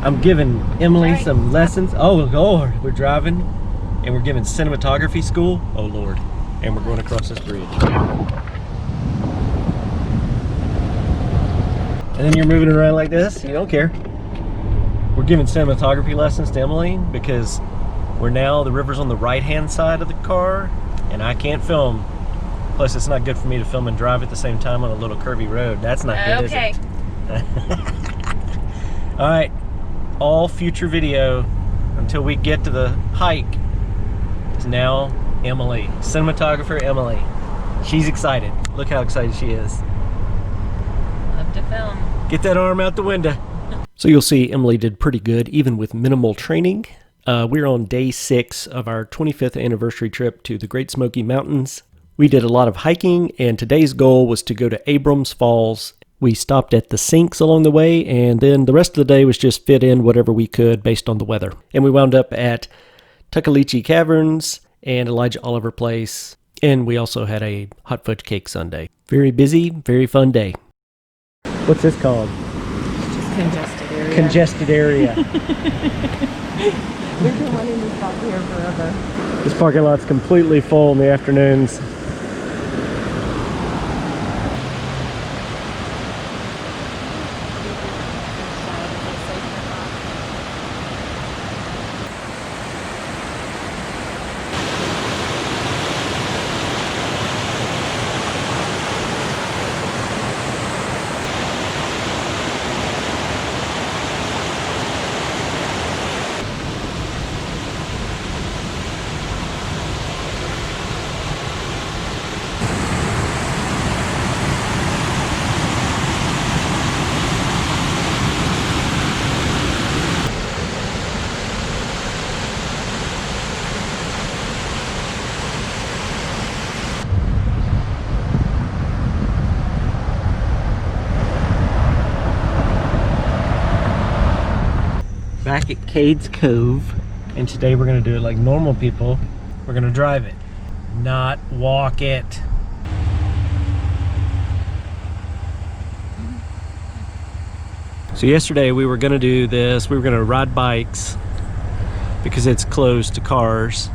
I'm giving Emily some lessons. Oh Lord, we're driving and we're giving cinematography school. Oh Lord, and we're going across this bridge. And then you're moving around like this, you don't care. We're giving cinematography lessons to Emily because the river's on the right-hand side of the car and I can't film. Plus, it's not good for me to film and drive at the same time on a little curvy road. That's not good, is it? All right, all future video until we get to the hike is now Emily, cinematographer Emily. She's excited. Look how excited she is. Love to film. Get that arm out the window. So you'll see Emily did pretty good, even with minimal training. We're on day 6 of our 25th anniversary trip to the Great Smoky Mountains. We did a lot of hiking, and today's goal was to go to Abrams Falls. We stopped at the sinks along the way, and then the rest of the day was just fit in whatever we could based on the weather. And we wound up at Tuckaleechee Caverns and Elijah Oliver Place, and we also had a hot fudge cake sundae. Very busy, very fun day. What's this called? Just congested area. Congested area. We've been wanting to stop here forever. This parking lot's completely full in the afternoons. Back at Cades Cove, and today we're going to do it like normal people. We're going to drive it, not walk it. So yesterday we were going to do this. We were going to ride bikes because it's closed to cars,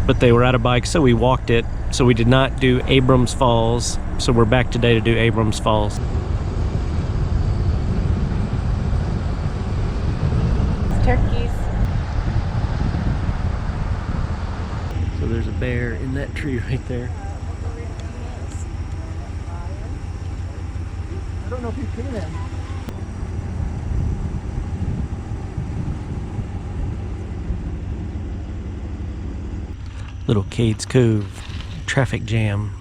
but they were out of bikes, so we walked it. So we did not do Abrams Falls, so we're back today to do Abrams Falls. Turkeys. So there's a bear in that tree right there. I don't know if you can. Little Cades Cove traffic jam.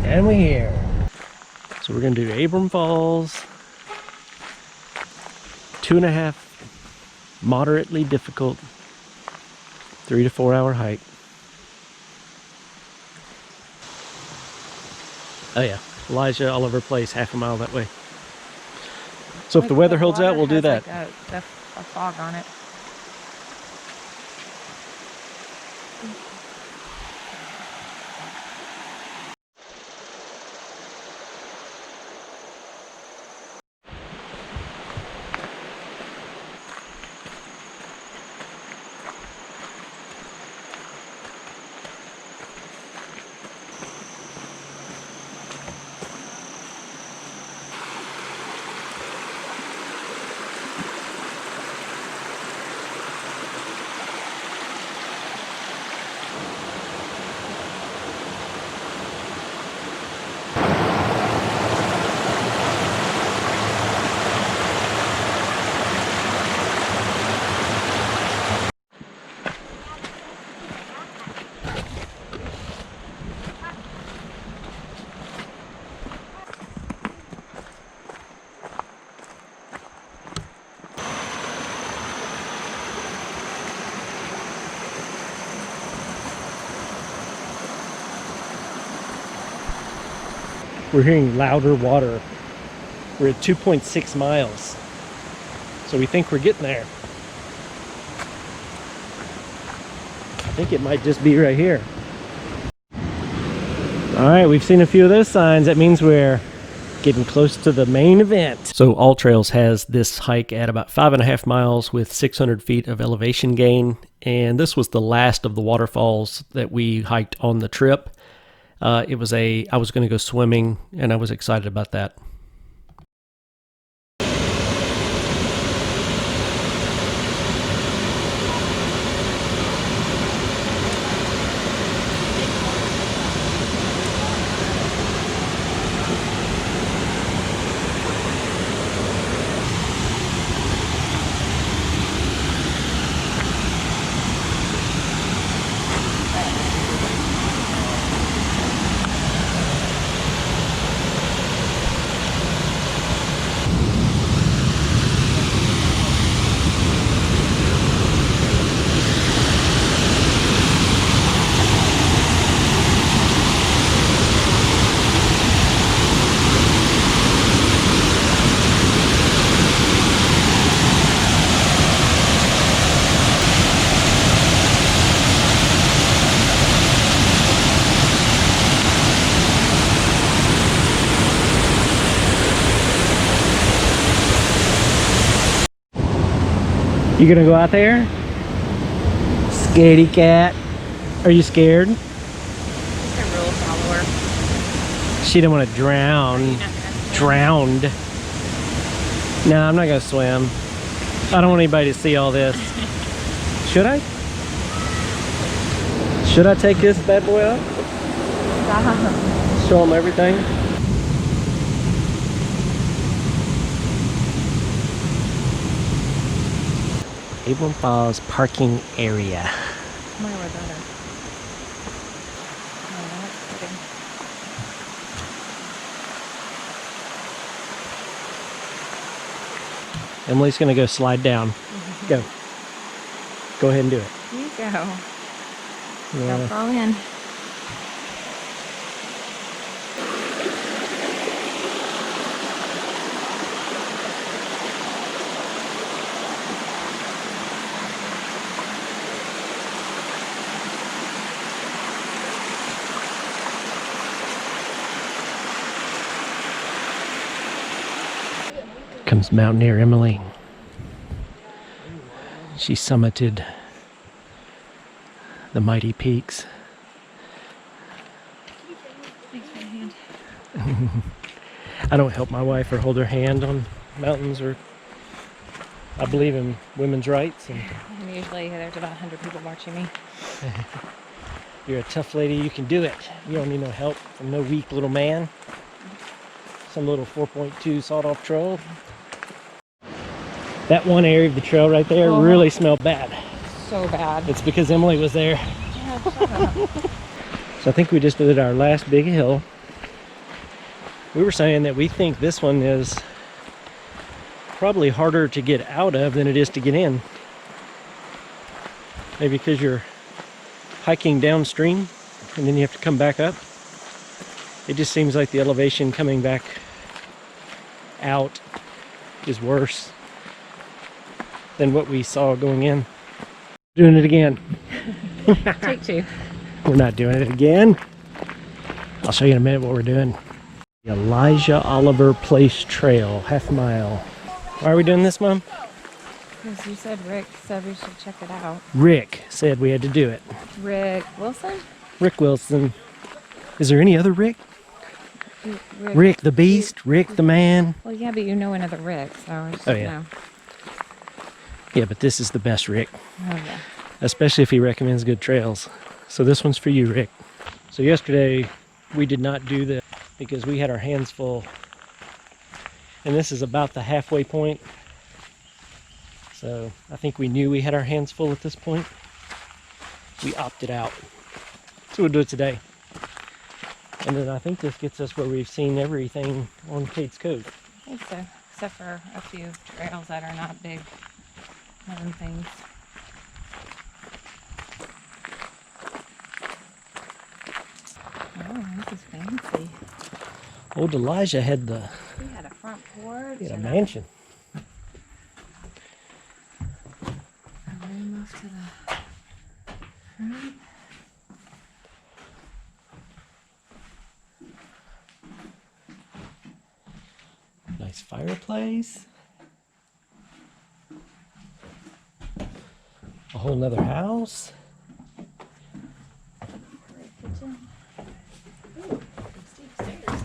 And we're here. So we're gonna do Abrams Falls. 2.5 moderately difficult 3 to 4 hour hike. Oh yeah, Elijah Oliver Place, half a mile that way. So if the weather holds out, we'll do that. Like a fog on it. We're hearing louder water. We're at 2.6 miles. So we think we're getting there. I think it might just be right here. All right, we've seen a few of those signs. That means we're getting close to the main event. So All Trails has this hike at about 5.5 miles with 600 feet of elevation gain. And this was the last of the waterfalls that we hiked on the trip. I was going to go swimming, and I was excited about that. You gonna go out there? Scaredy cat. Are you scared? Just a rule follower. She didn't want to drown. Drowned. No, I'm not gonna swim. I don't want anybody to see all this. Should I? Should I take this bad boy up? Show them everything? Abrams Falls parking area. My word, better. Oh, that's pretty. Emily's gonna go slide down. Go. Go ahead and do it. You go. Yeah. Don't fall in. Comes Mountaineer Emily. She summited the mighty peaks. Thanks for your hand. I don't help my wife or hold her hand on mountains, or I believe in women's rights. And Usually there's about 100 people watching me. you're a tough lady, you can do it. You don't need no help from no weak little man. Some little 4.2 sawed-off trail. That one area of the trail right there really smelled bad. So bad. It's because Emily was there. Yeah, shut up. So I think we just did our last big hill. We were saying that we think this one is probably harder to get out of than it is to get in. Maybe because you're hiking downstream and then you have to come back up. It just seems like the elevation coming back out is worse than what we saw going in. Doing it again. Take two. We're not doing it again. I'll show you in a minute what we're doing. The Elijah Oliver Place Trail, half mile. Why are we doing this, Mom? Because you said Rick said we should check it out. Rick said we had to do it. Rick Wilson? Rick Wilson. Is there any other Rick? Rick the Beast? Rick the Man? Well, yeah, but you know another Rick, so I just know. Yeah, but this is the best Rick. Oh, yeah. Especially if he recommends good trails. So this one's for you, Rick. So yesterday we did not do this because we had our hands full. And this is about the halfway point. So I think we knew we had our hands full at this point. We opted out. So we'll do it today. And then I think this gets us where we've seen everything on Cades Cove. I think so, except for a few trails that are not big known things. Oh, this is fancy. Old Elijah had the He had a front porch. he had a and mansion. a room off to the front. Nice fireplace. A whole nother house. Great kitchen. Ooh, steep stairs.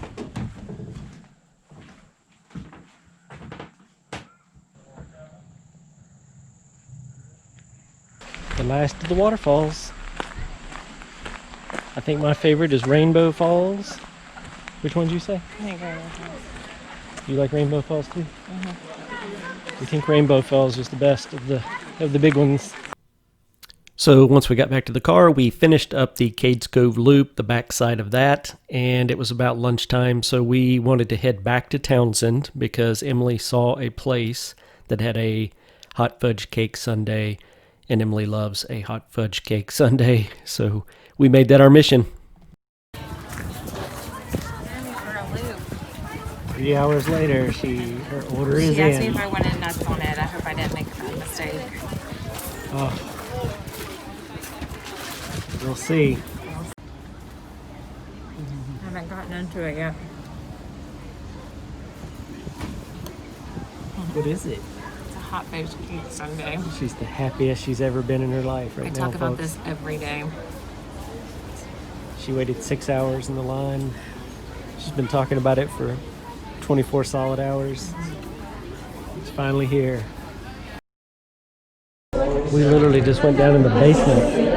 The last of the waterfalls. I think my favorite is Rainbow Falls. Which one did you say? I think Rainbow Falls. You like Rainbow Falls too? We think Rainbow Falls is the best of the big ones. So once we got back to the car, we finished up the Cades Cove Loop, the backside of that, and it was about lunchtime, so we wanted to head back to Townsend because Emily saw a place that had a hot fudge cake sundae, and Emily loves a hot fudge cake sundae, so we made that our mission. For a loop. 3 hours later, her order is She asked me in. if I wanted nuts on it. I hope I didn't make a bad mistake. Oh. We'll see. I haven't gotten into it yet. What is it? It's a hot fudge cake sundae. She's the happiest she's ever been in her life right I now, talk about folks. this every day. She waited 6 hours in the line. She's been talking about it for 24 solid hours. It's finally here. We literally just went down in the basement.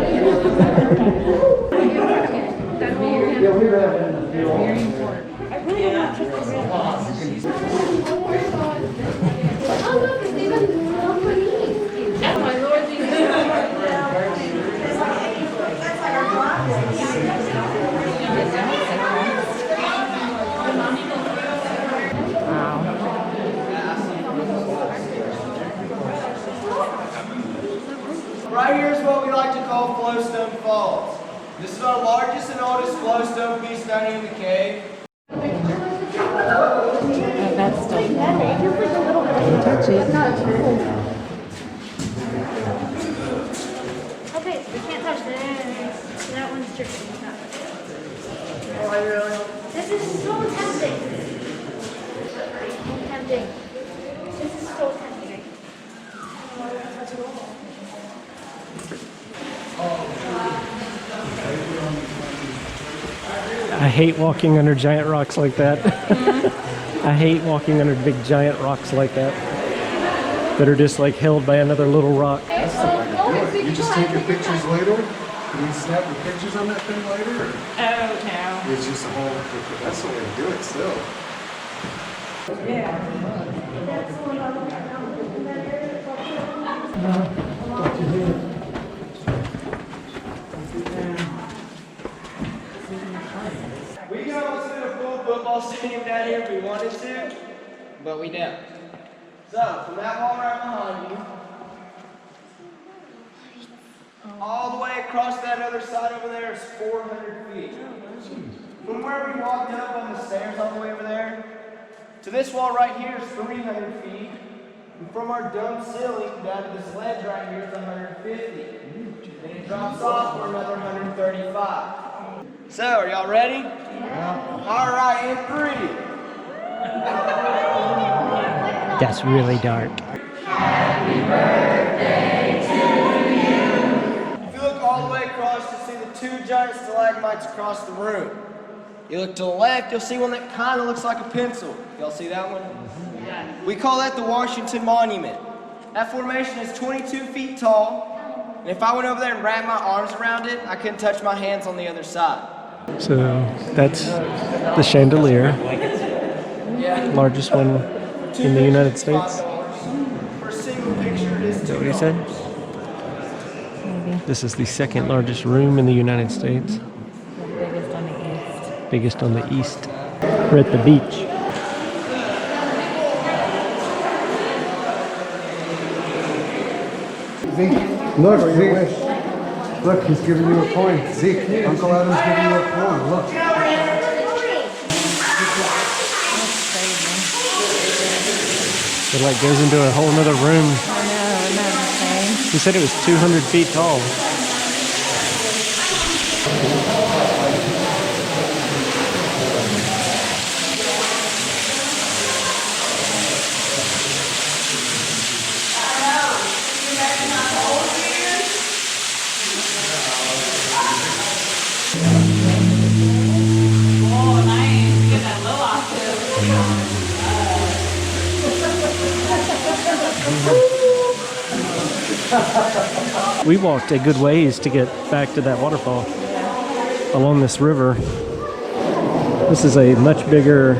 Right here is what we like to call Flowstone Falls. This is our largest and oldest flowstone piece down here in the cave. That's still heavy. Don't touch it. Okay, so we can't touch this. That one's tricky. Oh, really? This is so tempting. Tempting. This is so tempting. I hate walking under giant rocks like that. I hate walking under big giant rocks like that are just like held by another little rock. You just take your pictures later? Can you snap your pictures on that thing later? Or Oh, no. it's just a whole, that's the way to do it still. We could almost fit a full football stadium down here if we wanted to, but we don't. So, from that wall right behind you, all the way across that other side over there is 400 feet. From where we walked up on the stairs all the way over there, to this wall right here is 300 feet. And from our dome ceiling down to this ledge right here is 150. Then it drops off for another 135. So, are y'all ready? Yeah. All right, in 3. That's really dark. If you look all the way across, you'll see the 2 giant stalagmites across the room. You look to the left, you'll see one that kind of looks like a pencil. Y'all see that one? We call that the Washington Monument. That formation is 22 feet tall, and if I went over there and wrapped my arms around it, I couldn't touch my hands on the other side. So that's the chandelier, largest one in the United States. For a single picture, it is Is that what he said? Maybe. This is the second largest room in the United States. The biggest on the east. Biggest on the east. We're at the beach. Zeke, look, Zeke. Look, he's giving you a point. Zeke, Uncle Adam's giving you a point. Look. It like goes into a whole nother room. I know, isn't that insane? He said it was 200 feet tall. Oh, nice. Get that low octave. We walked a good ways to get back to that waterfall along this river. This is a much bigger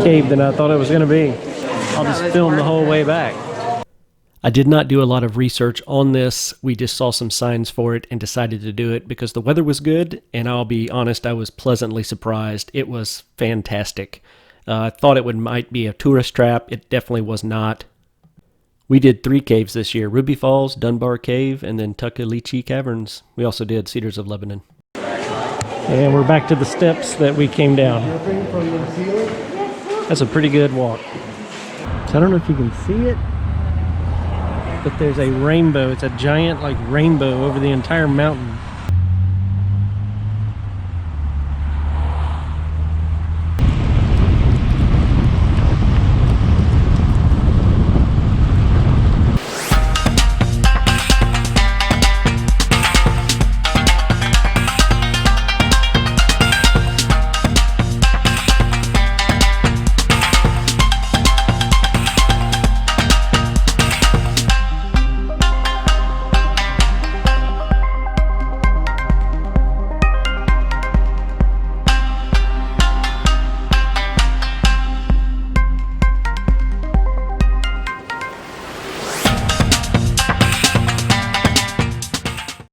cave than I thought it was going to be. I'll just film the whole way back. I did not do a lot of research on this. We just saw some signs for it and decided to do it because the weather was good, and I'll be honest, I was pleasantly surprised. It was fantastic. I thought it might be a tourist trap. It definitely was not. We did 3 caves this year: Ruby Falls, Dunbar Cave, and then Tuckaleechee Caverns. We also did Cedars of Lebanon. And we're back to the steps that we came down. That's a pretty good walk. So I don't know if you can see it, but there's a rainbow. It's a giant like rainbow over the entire mountain.